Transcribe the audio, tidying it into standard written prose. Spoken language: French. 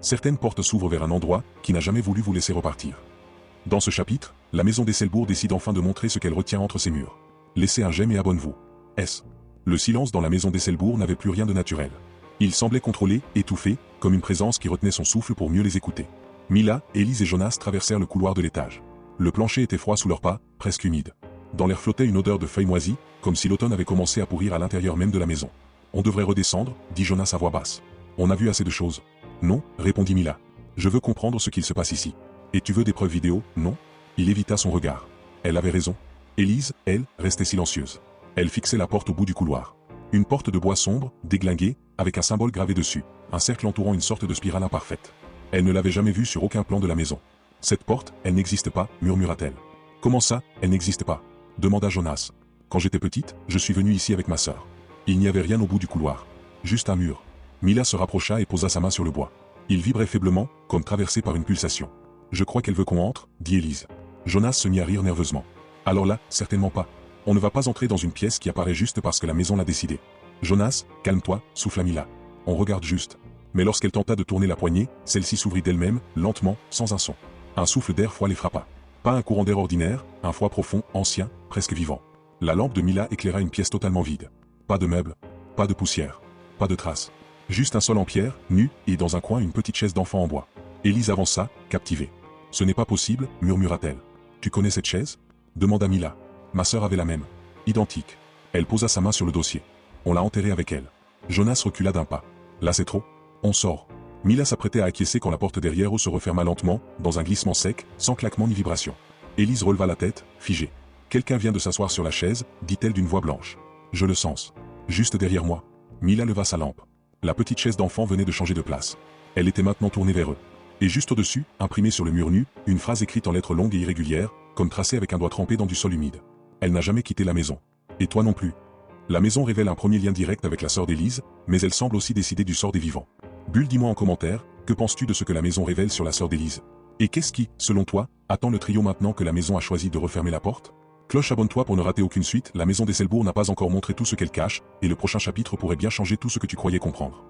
Certaines portes s'ouvrent vers un endroit qui n'a jamais voulu vous laisser repartir. Dans ce chapitre, la maison d'Esselbourg décide enfin de montrer ce qu'elle retient entre ses murs. Laissez un j'aime et abonne-vous. S. Le silence dans la maison d'Esselbourg n'avait plus rien de naturel. Il semblait contrôlé, étouffé, comme une présence qui retenait son souffle pour mieux les écouter. Mila, Élise et Jonas traversèrent le couloir de l'étage. Le plancher était froid sous leurs pas, presque humide. Dans l'air flottait une odeur de feuilles moisies, comme si l'automne avait commencé à pourrir à l'intérieur même de la maison. On devrait redescendre, dit Jonas à voix basse. On a vu assez de choses. Non, répondit Mila. Je veux comprendre ce qu'il se passe ici. Et tu veux des preuves vidéo, non? Il évita son regard. Elle avait raison. Élise, elle, restait silencieuse. Elle fixait la porte au bout du couloir. Une porte de bois sombre, déglinguée, avec un symbole gravé dessus, un cercle entourant une sorte de spirale imparfaite. Elle ne l'avait jamais vue sur aucun plan de la maison. Cette porte, elle n'existe pas, murmura-t-elle. Comment ça, elle n'existe pas? Demanda Jonas. Quand j'étais petite, je suis venue ici avec ma sœur. Il n'y avait rien au bout du couloir. Juste un mur. Mila se rapprocha et posa sa main sur le bois. Il vibrait faiblement, comme traversé par une pulsation. Je crois qu'elle veut qu'on entre, dit Élise. Jonas se mit à rire nerveusement. Alors là, certainement pas. On ne va pas entrer dans une pièce qui apparaît juste parce que la maison l'a décidé. Jonas, calme-toi, souffla Mila. On regarde juste. Mais lorsqu'elle tenta de tourner la poignée, celle-ci s'ouvrit d'elle-même, lentement, sans un son. Un souffle d'air froid les frappa. Pas un courant d'air ordinaire, un froid profond, ancien, presque vivant. La lampe de Mila éclaira une pièce totalement vide. Pas de meubles, pas de poussière, pas de traces. Juste un sol en pierre, nu, et dans un coin une petite chaise d'enfant en bois. Élise avança, captivée. Ce n'est pas possible, murmura-t-elle. Tu connais cette chaise? Demanda Mila. Ma sœur avait la même. Identique. Elle posa sa main sur le dossier. On l'a enterrée avec elle. Jonas recula d'un pas. Là c'est trop. On sort. Mila s'apprêtait à acquiescer quand la porte derrière eux se referma lentement, dans un glissement sec, sans claquement ni vibration. Élise releva la tête, figée. Quelqu'un vient de s'asseoir sur la chaise, dit-elle d'une voix blanche. Je le sens. Juste derrière moi. Mila leva sa lampe. La petite chaise d'enfant venait de changer de place. Elle était maintenant tournée vers eux. Et juste au-dessus, imprimée sur le mur nu, une phrase écrite en lettres longues et irrégulières, comme tracée avec un doigt trempé dans du sol humide. Elle n'a jamais quitté la maison. Et toi non plus. La maison révèle un premier lien direct avec la sœur d'Élise, mais elle semble aussi décider du sort des vivants. Bulle, dis-moi en commentaire, que penses-tu de ce que la maison révèle sur la sœur d'Élise? Et qu'est-ce qui, selon toi, attend le trio maintenant que la maison a choisi de refermer la porte? Cloche, abonne-toi pour ne rater aucune suite. La maison d'Esselbourg n'a pas encore montré tout ce qu'elle cache, et le prochain chapitre pourrait bien changer tout ce que tu croyais comprendre.